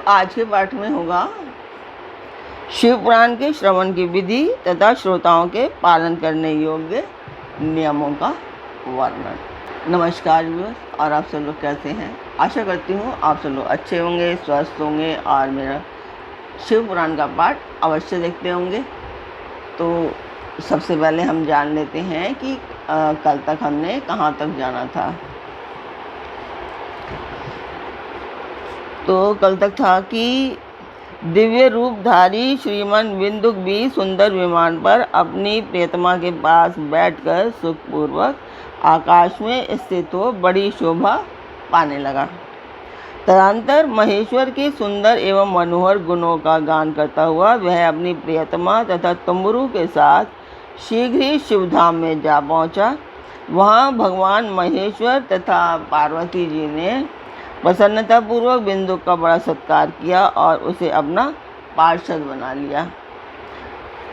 आज के पाठ में होगा शिव पुराण के श्रवण की विधि तथा श्रोताओं के पालन करने योग्य नियमों का वर्णन। नमस्कार व्यूअर्स, और आप सब लोग कैसे हैं? आशा करती हूँ आप सब लोग अच्छे होंगे, स्वस्थ होंगे और मेरा शिव पुराण का पाठ अवश्य देखते होंगे। तो सबसे पहले हम जान लेते हैं कि कल तक हमने कहाँ तक जाना था। तो कल तक था कि दिव्य रूपधारी श्रीमान बिंदुक भी सुंदर विमान पर अपनी प्रियतमा के पास बैठकर सुखपूर्वक आकाश में स्थित हो बड़ी शोभा पाने लगा। तदंतर महेश्वर की सुंदर एवं मनोहर गुणों का गान करता हुआ वह अपनी प्रियतमा तथा तुम्बरू के साथ शीघ्र ही शिवधाम में जा पहुंचा। वहां भगवान महेश्वर तथा पार्वती जी ने प्रसन्नतापूर्वक बिंदुक का बड़ा सत्कार किया और उसे अपना पार्षद बना लिया।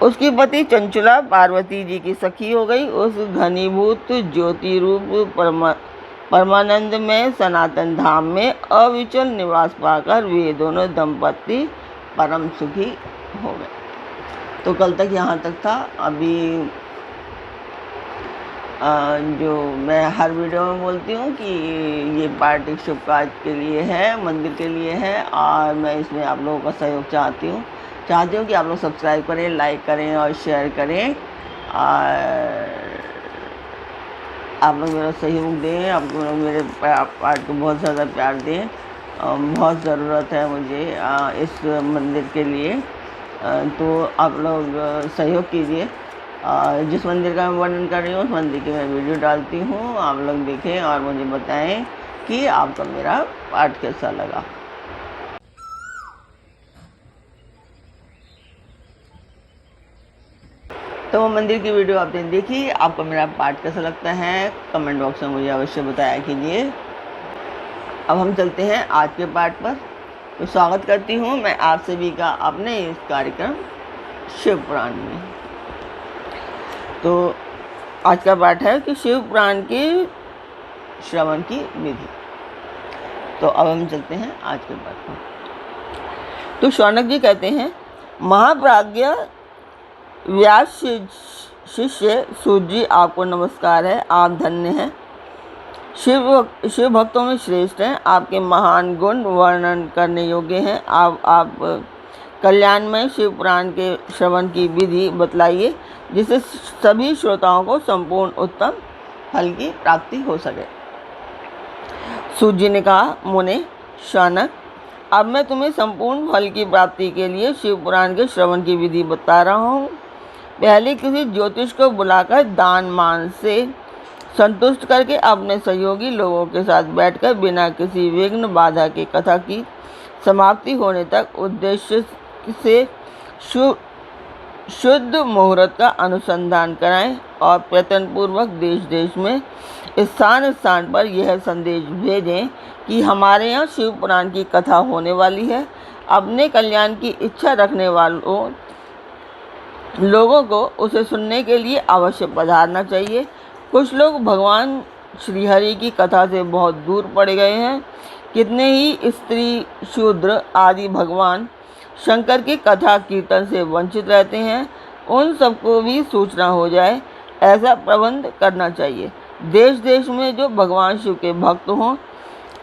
उसकी पति चंचला पार्वती जी की सखी हो गई। उस घनीभूत ज्योति रूप परमानंद में सनातन धाम में अविचल निवास पाकर वे दोनों दंपति परम सुखी हो गए। तो कल तक यहाँ तक था। अभी जो मैं हर वीडियो में बोलती हूँ कि ये पार्ट एक शुभ कार्य के लिए है, मंदिर के लिए है, और मैं इसमें आप लोगों का सहयोग चाहती हूँ कि आप लोग सब्सक्राइब करें, लाइक करें और शेयर करें। और आप लोग मेरा सहयोग दें, आप लोग मेरे पार्ट को बहुत ज़्यादा प्यार दें। बहुत ज़रूरत है मुझे इस मंदिर के लिए। तो आप लोग सहयोग कीजिए। जिस मंदिर का मैं वर्णन कर रही हूँ उस मंदिर की मैं वीडियो डालती हूँ, आप लोग देखें और मुझे बताएं कि आपको मेरा पाठ कैसा लगा। तो वो मंदिर की वीडियो आपने देखी, आपको मेरा पाठ कैसा लगता है कमेंट बॉक्स में मुझे अवश्य बताया कीजिए। अब हम चलते हैं आज के पाठ पर। तो स्वागत करती हूँ मैं आप सभी का अपने इस कार्यक्रम शिव पुराण में। तो आज का पाठ है कि शिव पुराण के श्रवण की विधि। तो अब हम चलते हैं आज के पाठ में। तो शौनक जी कहते हैं, महाप्राज्ञ व्यास शिष्य सूत जी आपको नमस्कार है। आप धन्य हैं, शिव भक्तों में श्रेष्ठ हैं। आपके महान गुण वर्णन करने योग्य हैं। आप कल्याण में शिव पुराण के श्रवण की विधि बतलाइए जिससे सभी श्रोताओं को संपूर्ण उत्तम फल की प्राप्ति हो सके। सूत जी ने कहा, मुने शौनक, अब मैं तुम्हें संपूर्ण फल की प्राप्ति के लिए शिव पुराण के श्रवण की विधि बता रहा हूँ। पहले किसी ज्योतिष को बुलाकर दान मान से संतुष्ट करके अपने सहयोगी लोगों के साथ बैठकर बिना किसी विघ्न बाधा के कथा की समाप्ति होने तक उद्देश्य से शुद्ध मुहूर्त का अनुसंधान कराएं और प्रयत्नपूर्वक देश देश में स्थान स्थान पर यह संदेश भेजें कि हमारे यहाँ शिव पुराण की कथा होने वाली है। अपने कल्याण की इच्छा रखने वालों लोगों को उसे सुनने के लिए अवश्य पधारना चाहिए। कुछ लोग भगवान श्रीहरि की कथा से बहुत दूर पड़ गए हैं। कितने ही स्त्री शूद्र आदि भगवान शंकर की कथा कीर्तन से वंचित रहते हैं। उन सबको भी सूचना हो जाए, ऐसा प्रबंध करना चाहिए। देश देश में जो भगवान शिव के भक्त हों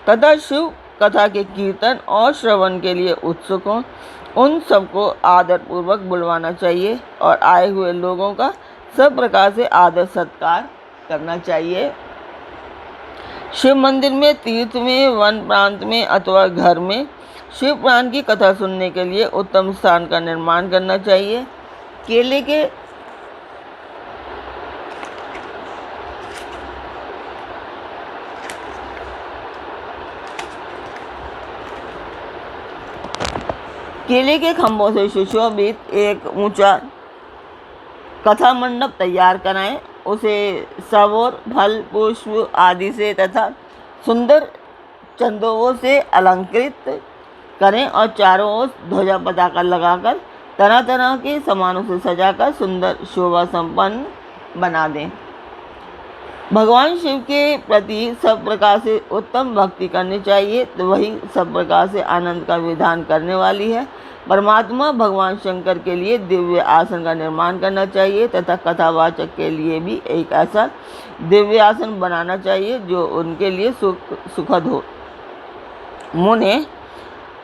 तथा शिव कथा के कीर्तन और श्रवण के लिए उत्सुक हों, उन सबको आदरपूर्वक बुलवाना चाहिए और आए हुए लोगों का सब प्रकार से आदर सत्कार करना चाहिए। शिव मंदिर में, तीर्थ में, वन प्रांत में अथवा घर में शिव पुराण की कथा सुनने के लिए उत्तम स्थान का निर्माण करना चाहिए। केले के खंभों से सुशोभित एक ऊंचा कथा मंडप तैयार कराएं। उसे सबोर फल पुष्प आदि से तथा सुंदर चंदों से अलंकृत करें और चारों ओर ध्वजा पताका लगाकर तरह तरह के सामानों से सजाकर सुंदर शोभा संपन्न बना दें। भगवान शिव के प्रति सब प्रकार से उत्तम भक्ति करनी चाहिए, तो वही सब प्रकार से आनंद का विधान करने वाली है। परमात्मा भगवान शंकर के लिए दिव्य आसन का निर्माण करना चाहिए तथा कथावाचक के लिए भी एक ऐसा दिव्य आसन बनाना चाहिए जो उनके लिए सुखद हो। मुने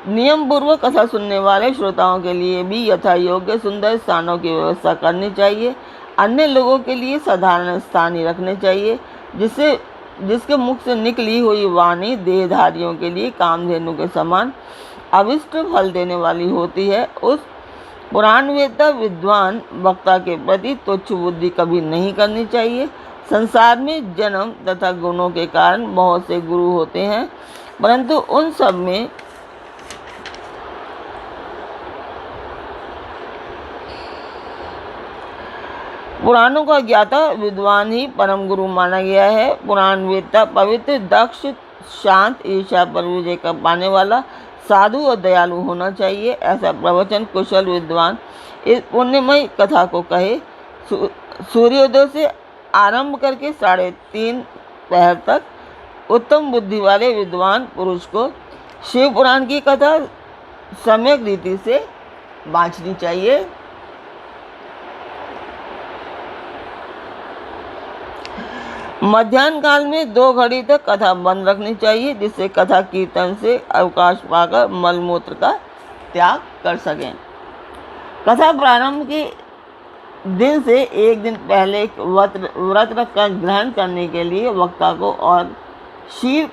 नियम पूर्वक कथा सुनने वाले श्रोताओं के लिए भी यथा योग्य सुंदर स्थानों की व्यवस्था करनी चाहिए। अन्य लोगों के लिए साधारण स्थान ही रखने चाहिए, जिसके मुख से निकली हुई वाणी देहधारियों के लिए कामधेनु के समान अविष्ट फल देने वाली होती है। उस पुराणवेत्ता विद्वान वक्ता के प्रति तुच्छ बुद्धि कभी नहीं करनी चाहिए। संसार में जन्म तथा गुणों के कारण बहुत से गुरु होते हैं, परंतु उन सब में पुराणों का ज्ञाता विद्वान ही परम गुरु माना गया है। पुराणवेत्ता पवित्र, दक्ष, शांत, ईर्ष्या पर विजय कर पाने वाला, साधु और दयालु होना चाहिए। ऐसा प्रवचन कुशल विद्वान इस पुण्यमय कथा को कहे। सूर्योदय से आरंभ करके 3:30 पहर तक उत्तम बुद्धि वाले विद्वान पुरुष को शिव पुराण की कथा सम्यक रीति से बाँचनी चाहिए। मध्याह्न काल में 2 घड़ी तक कथा बंद रखनी चाहिए, जिससे कथा कीर्तन से अवकाश पाकर मलमूत्र का त्याग कर सकें। कथा प्रारंभ के दिन से एक दिन पहले व्रत रखकर ग्रहण करने के लिए वक्ता को और शीर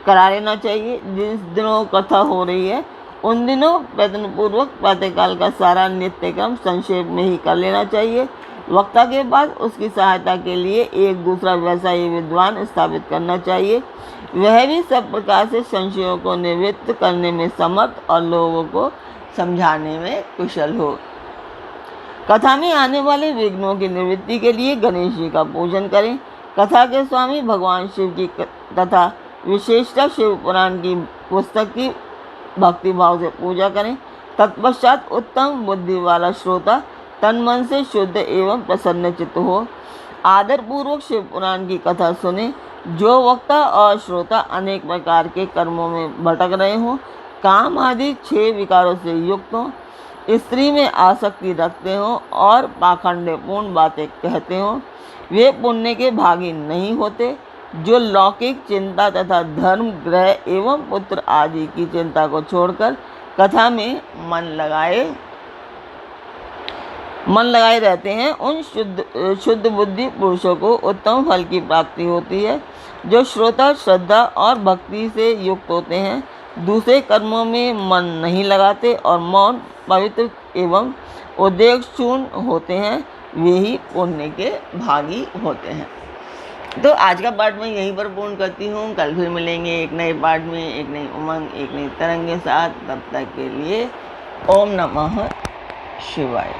करा लेना चाहिए। जिस दिनों कथा हो रही है उन दिनों प्रयत्नपूर्वक प्रातःकाल का सारा नित्यक्रम संक्षेप में ही कर लेना चाहिए। वक्ता के पास उसकी सहायता के लिए एक दूसरा व्यवसायी विद्वान स्थापित करना चाहिए। वह भी सब प्रकार से संशयों को निवृत्त करने में समर्थ और लोगों को समझाने में कुशल हो। कथा में आने वाले विघ्नों की निवृत्ति के लिए गणेश जी का पूजन करें। कथा के स्वामी भगवान शिव की तथा विशेषतः शिव पुराण की पुस्तक की भक्ति भाव से पूजा करें। तत्पश्चात उत्तम बुद्धि वाला श्रोता तन मन से शुद्ध एवं प्रसन्न चित्त हो आदर पूर्वक शिव पुराण की कथा सुने। जो वक्ता और श्रोता अनेक प्रकार के कर्मों में भटक रहे हों, काम आदि 6 विकारों से युक्त हों, स्त्री में आसक्ति रखते हों और पाखंडपूर्ण बातें कहते हों, वे पुण्य के भागी नहीं होते। जो लौकिक चिंता तथा धर्म, ग्रह एवं पुत्र आदि की चिंता को छोड़कर कथा में मन लगाए रहते हैं, उन शुद्ध बुद्धि पुरुषों को उत्तम फल की प्राप्ति होती है। जो श्रोता श्रद्धा और भक्ति से युक्त होते हैं, दूसरे कर्मों में मन नहीं लगाते और मौन, पवित्र एवं उद्वेगशून्य होते हैं, वे ही पुण्य के भागी होते हैं। तो आज का पाठ मैं यहीं पर पूर्ण करती हूँ। कल फिर मिलेंगे एक नए पाठ में, एक नई उमंग, एक नई तरंग के साथ। तब तक के लिए ओम नमः शिवाय।